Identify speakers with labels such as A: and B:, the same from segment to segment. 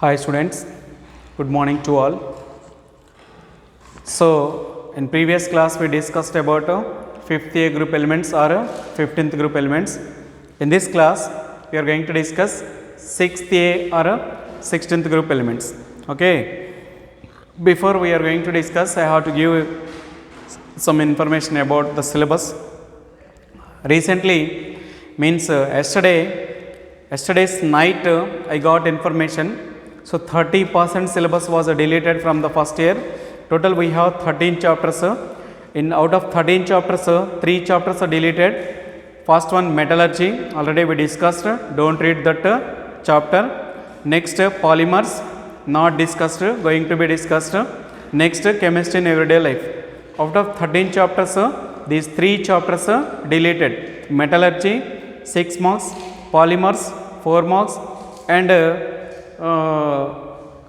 A: Hi students, good morning to all. So in previous class we discussed about 5th A group elements or 15th group elements. In this class we are going to discuss 6th A or 16th group elements. Okay. Before we are going to discuss, I have to give some information about the syllabus. Recently means yesterday's night I got information. So 30% syllabus was deleted from the first year. Total we have 13 chapters. Out of 13 chapters, 3 chapters are deleted. First one metallurgy, already we discussed. Don't read that chapter. Next polymers, not discussed, going to be discussed. Next chemistry in everyday life. Out of 13 chapters, these 3 chapters are deleted. Metallurgy 6 marks, polymers 4 marks, and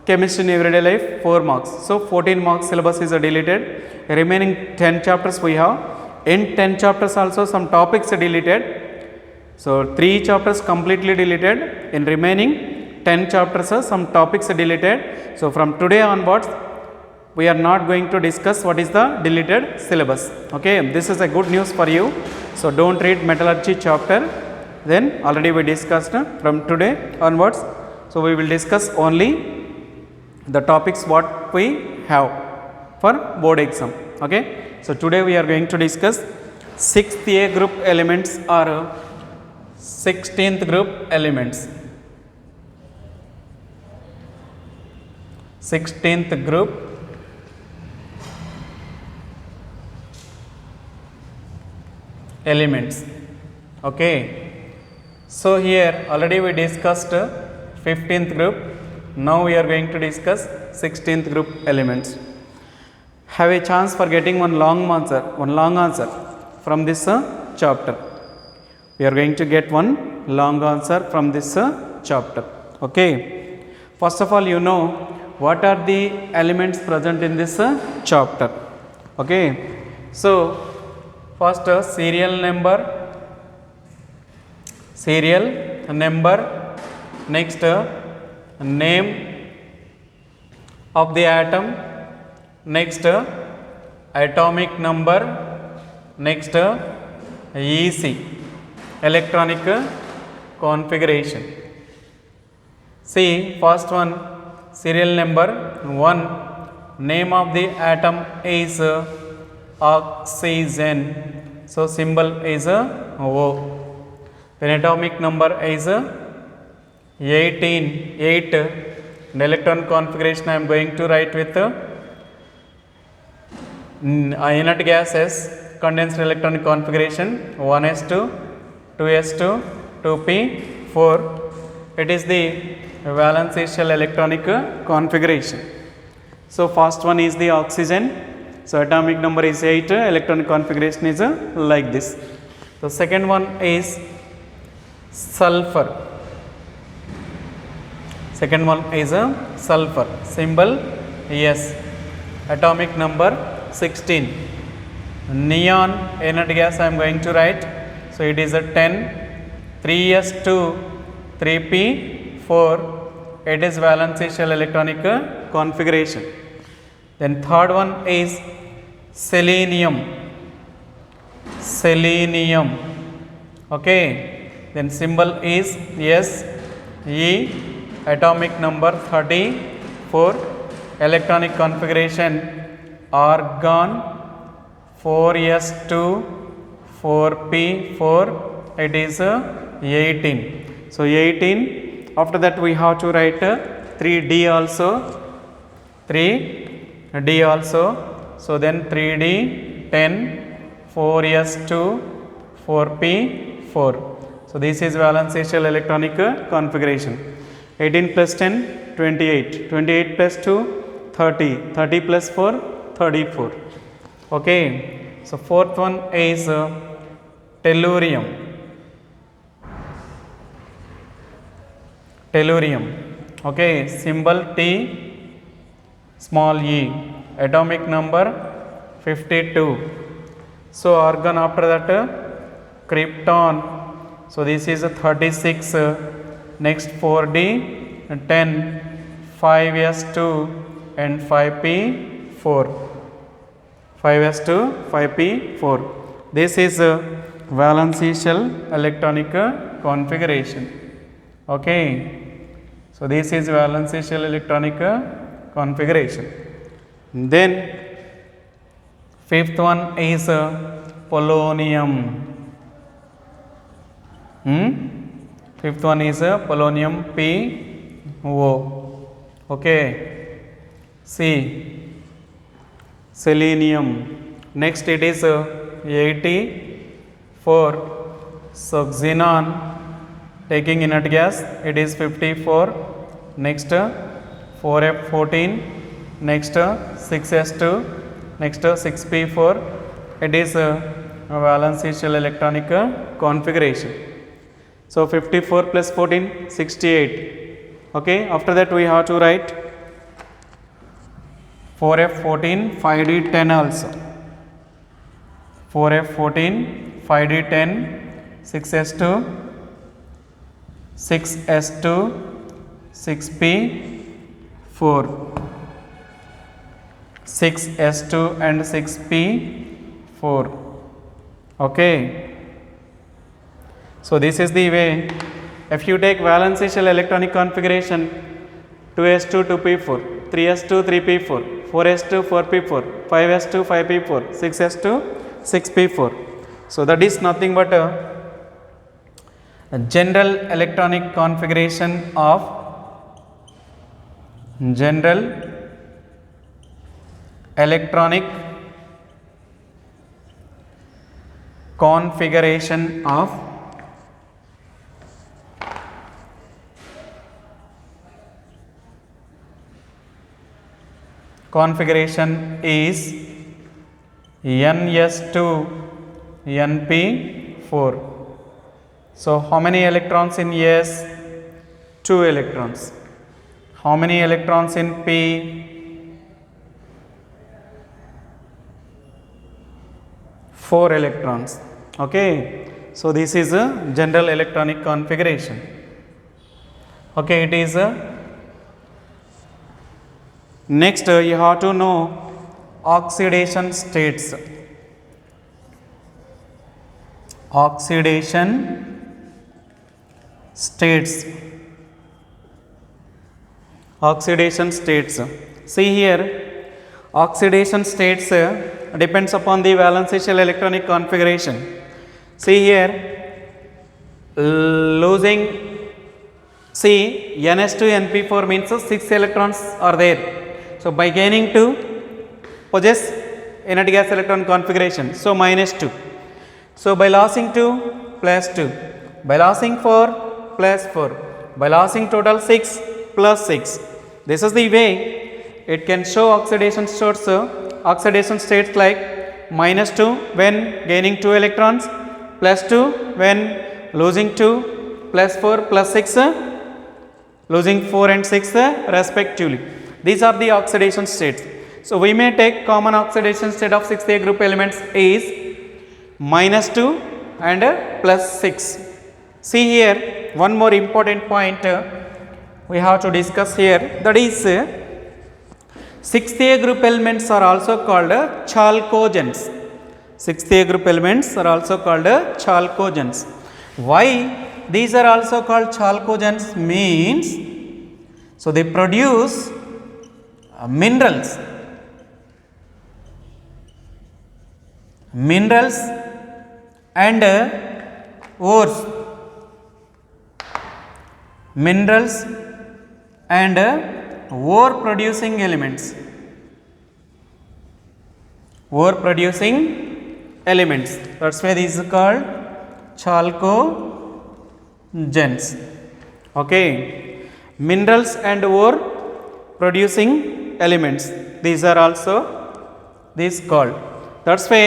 A: chemistry in everyday life 4 marks. So 14 marks syllabus is deleted. Remaining 10 chapters we have. In 10 chapters also some topics are deleted. So 3 chapters completely deleted. In remaining 10 chapters some topics are deleted. So from today onwards we are not going to discuss what is the deleted syllabus. Okay, this is a good news for you. So don't read metallurgy chapter. Then already we discussed. From today onwards, so we will discuss only the topics what we have for board exam. Okay, so today we are going to discuss 6th A group elements or 16th group elements. 16th group elements. Okay, so here already we discussed 15th group. Now we are going to discuss 16th group elements. Have a chance for getting one long answer from this chapter. We are going to get one long answer from this chapter. Okay, first of all, you know what are the elements present in this chapter. Okay, so first serial number, next name of the atom, next atomic number, next EC, electronic configuration. See, first one, serial number 1, name of the atom is oxygen, so symbol is O. Then atomic number is 8. And electron configuration I am going to write with inert gases, condensed electronic configuration 1s2, 2s2, 2p4. It is the valence shell electronic configuration. So first one is the oxygen. So atomic number is 8, electronic configuration is like this. So second one is sulfur. Second one is sulfur, symbol S, atomic number 16. Neon inert gas I am going to write. So it is a 10, 3s2, 3p4. It is valence shell electronic configuration. Then third one is selenium. Okay, then symbol is S, E, atomic number 34, electronic configuration argon 4s2, 4p4. It is 18. So 18. After that we have to write 3d also. So then 3d 10, 4s2, 4p4. So this is valence shell electronic configuration. 18 plus 10, 28. 28 plus 2, 30. 30 plus 4, 34. Okay, so fourth one is tellurium. Okay, symbol T, small e, atomic number 52. So argon after that krypton. So this is a 36. Next 4d 10, 5s2 and 5p4. 5s2 5p4. This is a valency shell electronic configuration. Okay, so this is valency shell electronic configuration. Then fifth one is polonium. Fifth one is polonium PO. Okay, C, selenium. Next it is 84. So xenon, taking inert gas, it is 54. Next 4f14. Next 6s2. Next 6p4. It is a valency shell electronic configuration. So 54 plus 14, 68. Okay, after that we have to write 4f14 5d10 also. 4f14 5d10, 6s2, 6s2, 6p4, 6s2 and 6p4. Okay, so this is the way. If you take valency shell electronic configuration, 2s2 2p4, 3s2 3p4, 4s2 4p4, 5s2 5p4, 6s2 6p4. So that is nothing but a general electronic configuration of configuration is ns2 np4. So how many electrons in S? 2 electrons. How many electrons in P? 4 electrons. Okay, so this is a general electronic configuration. Okay, it is a next you have to know oxidation states. Oxidation states. Oxidation states. See here, oxidation states depends upon the valency shell electronic configuration. See here, losing, see ns2 np4 means 6 electrons are there. So by gaining 2 possess inert gas electron configuration, so -2. So by losing 2 plus 2, by losing 4 plus 4, by losing total 6 plus 6. This is the way it can show oxidation states. Oxidation states like -2 when gaining 2 electrons, plus 2 when losing 2, plus 4 plus 6 losing 4 and 6 respectively. These are the oxidation states. So we may take common oxidation state of 6A group elements is -2 and plus 6. See here, one more important point we have to discuss here, that is 6A group elements are also called chalcogens. 6A group elements are also called chalcogens. Why these are also called chalcogens means, so they produce minerals and ores. Minerals and ore producing elements. Ore producing elements. That's why this is called chalcogens. Okay, minerals and ore producing elements. These are also called. That's why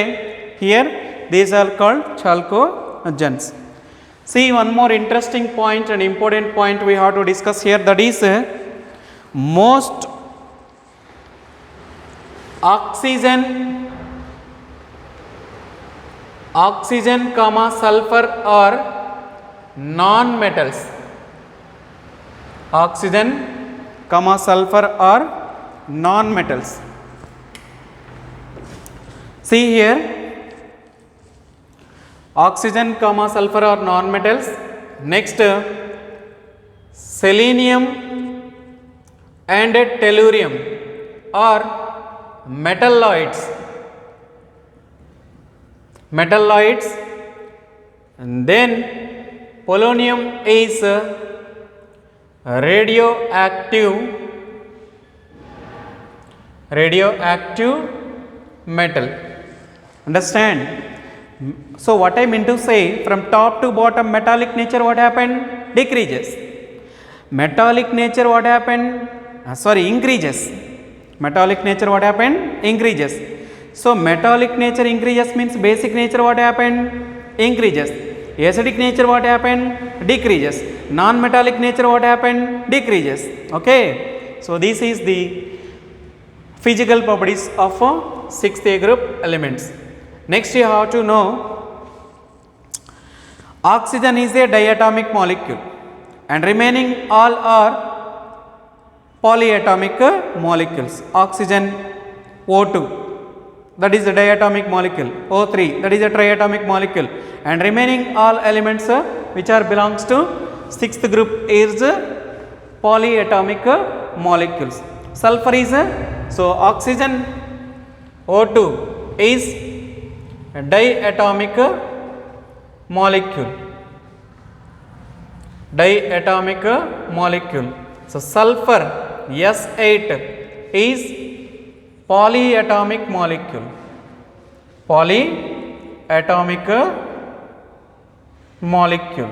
A: here these are called chalcogens. See, one more interesting point and important point we have to discuss here, that is most oxygen comma sulfur are non metals. Oxygen comma sulfur are non-metals. See here, oxygen comma sulfur are non-metals. Next, selenium and tellurium are metalloids. Metalloids. And then polonium is radioactive metal. Understand? So what I mean to say, from top to bottom, metallic nature what happened? Decreases. Metallic nature what happened? Increases. Metallic nature what happened? Increases. So metallic nature increases means basic nature what happened? Increases. Acidic nature what happened? Decreases. Non-metallic nature what happened? Decreases. Okay. So this is the physical properties of 6th A group elements. Next you have to know, oxygen is a diatomic molecule and remaining all are polyatomic molecules. Oxygen O2, that is a diatomic molecule. O3, that is a triatomic molecule, and remaining all elements which are belongs to 6th group is polyatomic molecules. Sulfur is so oxygen O2 is a diatomic molecule. Diatomic molecule. So sulfur S8 is polyatomic molecule. Polyatomic molecule.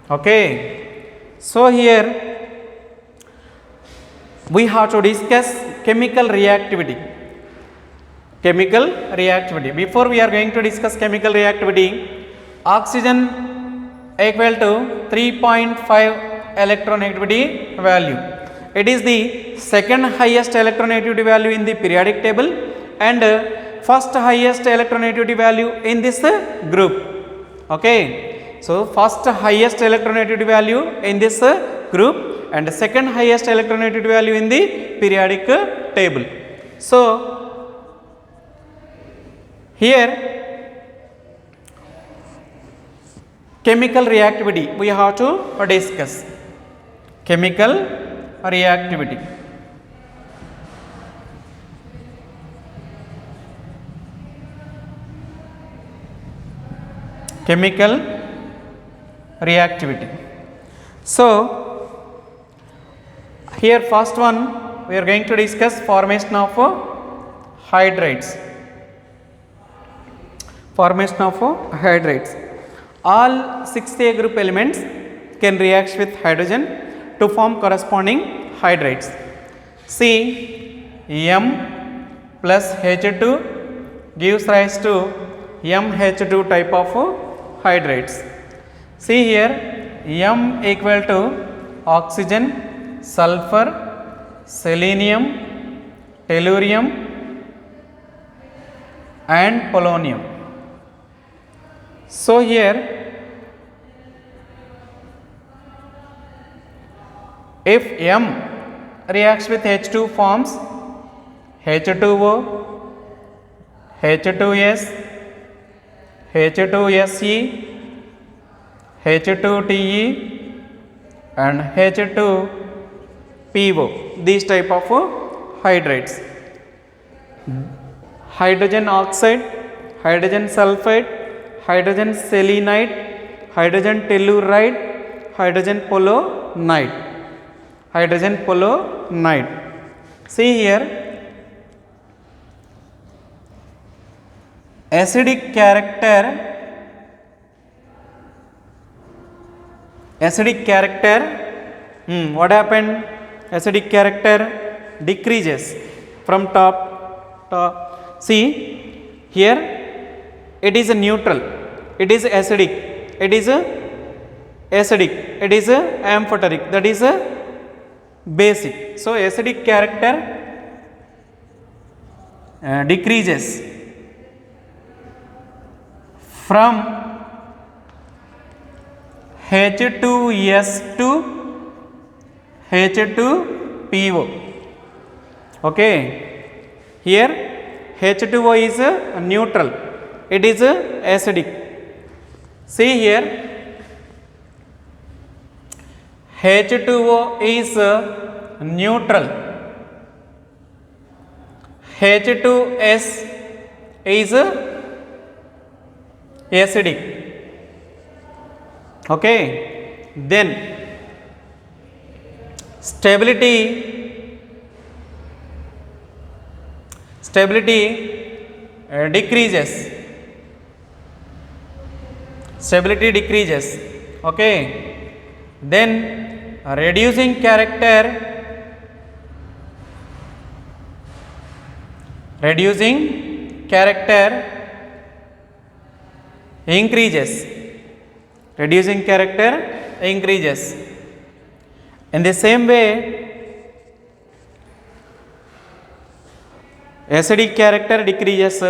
A: Okay. So here we have to discuss chemical reactivity. Chemical reactivity. Before we are going to discuss chemical reactivity, oxygen equal to 3.5 electronegativity value. It is the second highest electronegativity value in the periodic table and first highest electronegativity value in this group. Okay. So first highest electronegativity value in this group and second highest electronegativity value in the periodic table. So here chemical reactivity we have to discuss. Chemical reactivity. Chemical reactivity. So here first one we are going to discuss formation of hydrates. Formation of hydrates. All 6th A group elements can react with hydrogen to form corresponding hydrates. See, M plus H2 gives rise to MH2 type of hydrates. See here, M equal to oxygen, sulfur, selenium, tellurium and polonium. So here if M reacts with H2 forms H2O, H2S, H2Se, H2Te and H2PO, these type of hydrates. Hydrogen oxide, hydrogen sulfide, hydrogen selenide, hydrogen telluride, hydrogen polonide. Hydrogen polonide. See here, acidic character, what happened? Acidic character decreases from top. See here, it is a neutral, it is acidic, it is amphoteric, that is a basic. So acidic character decreases from H2S to H2PO. Okay, here H2O is neutral, it is acidic. See here, H2O is neutral, H2S is acidic. Okay, then stability decreases, stability decreases. Okay, then reducing character increases, reducing character increases. In the same way, acidic character decreases,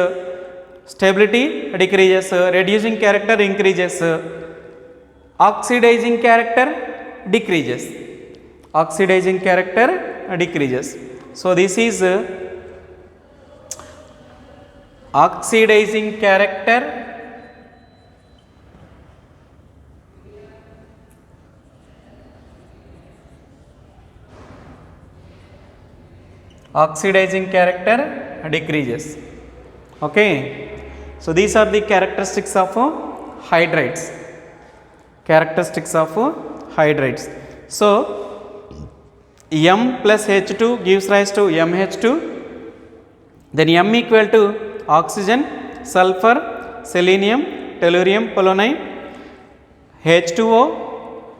A: stability decreases, reducing character increases, oxidizing character decreases, oxidizing character decreases. So this is oxidizing character decreases. Okay, so these are the characteristics of hydrates, So M plus H2 gives rise to MH2, then M equal to oxygen, sulfur, selenium, tellurium, polonium, H2O,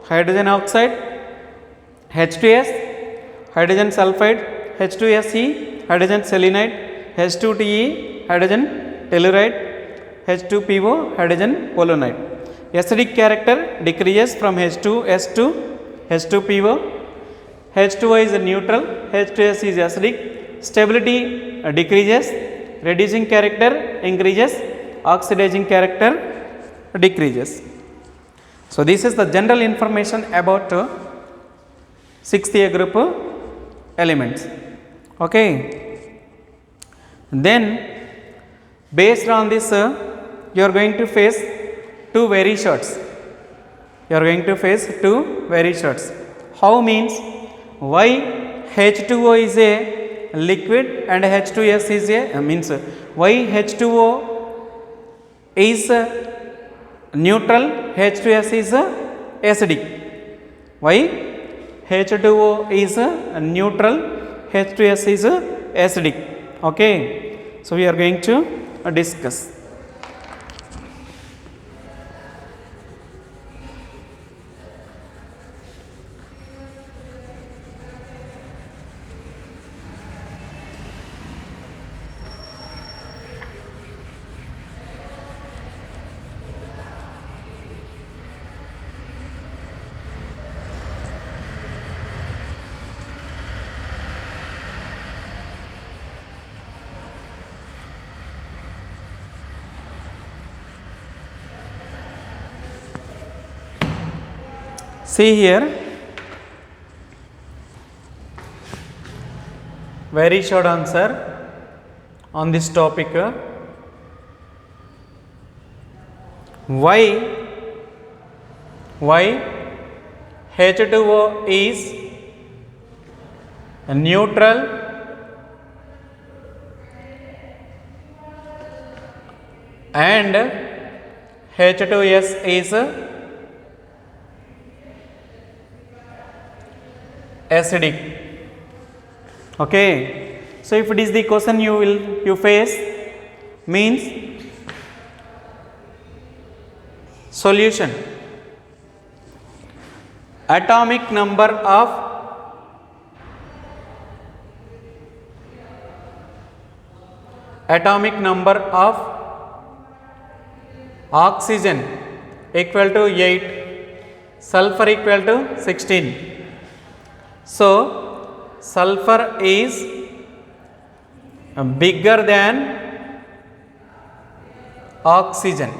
A: hydrogen oxide, H2S, hydrogen sulfide, H2SE, hydrogen selenide, H2TE, hydrogen telluride, H2PO, hydrogen polonide. Acidic character decreases from H2S to H2PO, H2O is neutral, H2S is acidic, stability decreases, reducing character increases, oxidizing character decreases. So this is the general information about 6th year group elements. Okay, then based on this you are going to face two very shorts. How means, why H2O is a liquid and H2S is a means why H2O is neutral, H2S is acidic. Why H2O is neutral, H2S is acidic. Okay, so we are going to discuss. See here, very short answer on this topic. Why H2O is neutral and H2S is acidic. Okay, so if it is the question you face, means solution. Atomic number of oxygen equal to 8, sulfur equal to 16. So sulfur is bigger than oxygen.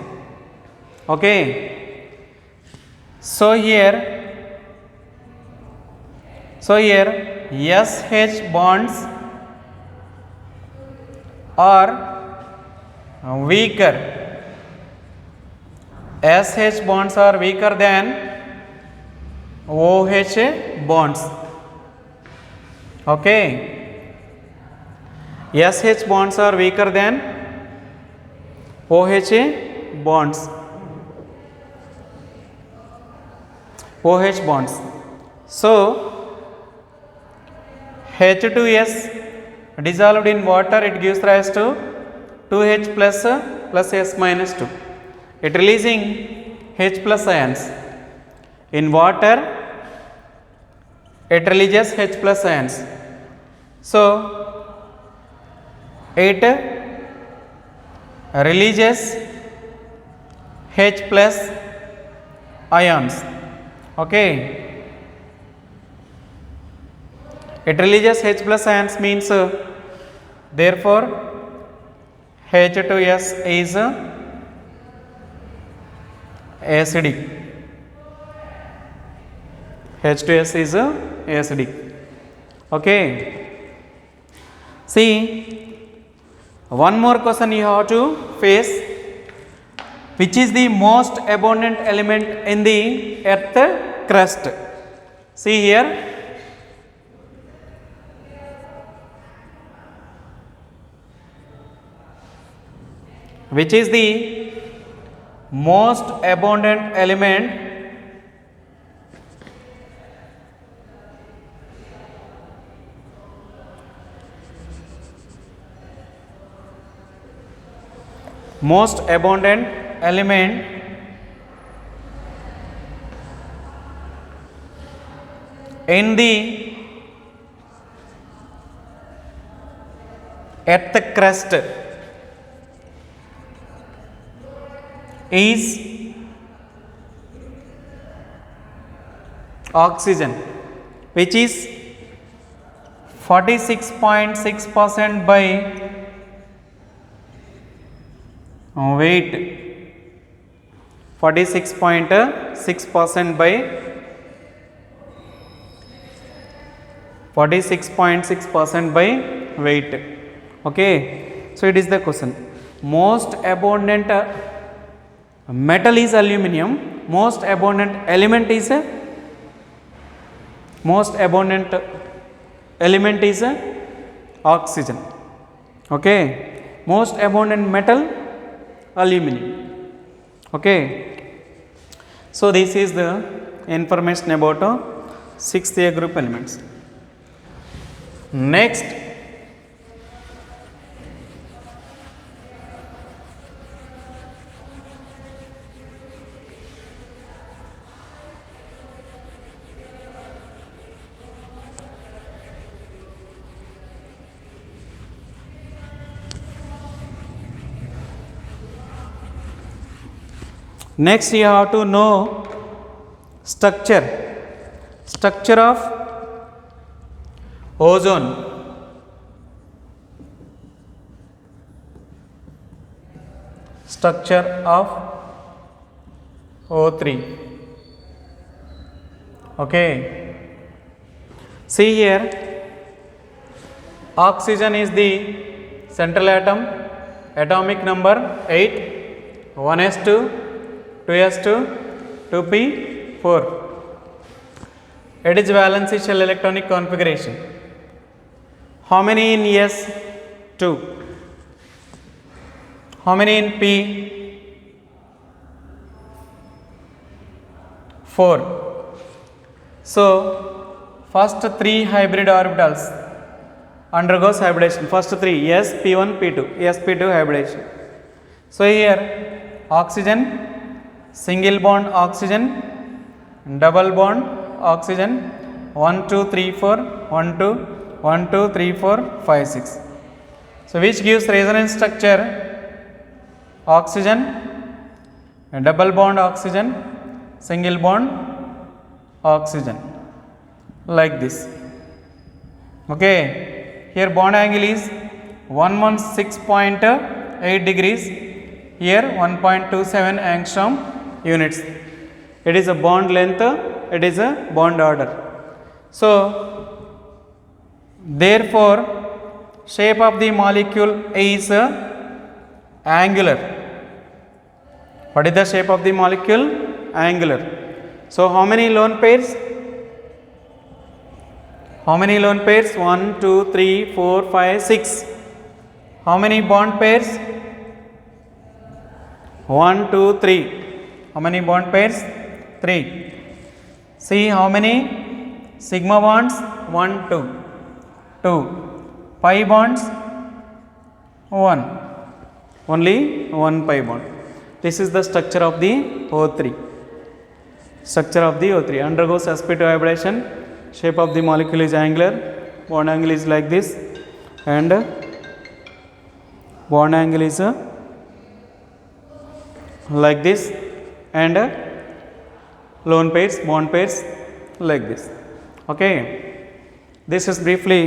A: Okay, so here So here SH bonds are weaker. SH bonds are weaker than OH bonds. Okay. SH bonds are weaker than OH bonds. OH bonds. So H2S dissolved in water, it gives rise to 2H plus S minus 2. It releasing H plus ions. In water, it releases H plus ions. So it releases H plus ions. Okay. It releases H plus ions means therefore H2S is acidic. H2S is acidic. Okay. See, one more question you have to face. Which is the most abundant element in the earth crust? See here. Which is the most abundant element in the earth crust is oxygen, which is 46.6% by weight. 46.6% by 46.6% by weight. Okay. So it is the question. Most abundant metal is aluminum. Most abundant element is oxygen. Okay. Most abundant metal aluminum. Okay. So this is the information about 6th A group elements. Next, you have to know structure of ozone. Structure of O3. Okay. See here, oxygen is the central atom, atomic number 8, 1s2, 2s2, 2p4. It is valency shell electronic configuration. How many in S2? How many in P? 4. So first 3 hybrid orbitals undergoes hybridization. First 3 S, P1, P2, sp2 hybridization. So here oxygen, single bond oxygen, double bond oxygen, 1 2 3 4, 1 2 1 2 3 4 5 6. So which gives resonance structure? Oxygen, double bond oxygen, single bond oxygen, like this. Okay. Here bond angle is 116.8 degrees. Here 1.27 angstrom units. It is a bond length, it is a bond order. So therefore shape of the molecule is angular. What is the shape of the molecule? Angular. So how many lone pairs? How many lone pairs? 1, 2, 3, 4, 5, 6. How many bond pairs? 1, 2, 3. How many bond pairs? 3. See how many sigma bonds? 1, 2. 2. Pi bonds? 1. Only 1 pi bond. This is the structure of the O3. Structure of the O3 undergoes sp2 hybridization. Shape of the molecule is angular. Bond angle is like this, and bond angle is like this, and lone pairs, bond pairs like this. Okay, this is briefly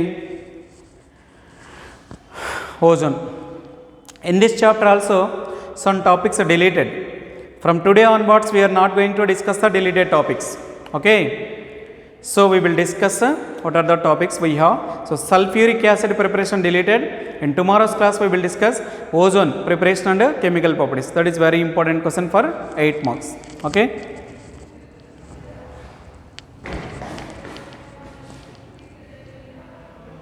A: ozone. In this chapter also some topics are deleted. From today onwards we are not going to discuss the deleted topics. Okay, so we will discuss what are the topics we have. So sulfuric acid preparation deleted. In tomorrow's class we will discuss ozone preparation and chemical properties. That is very important question for 8 marks. Okay.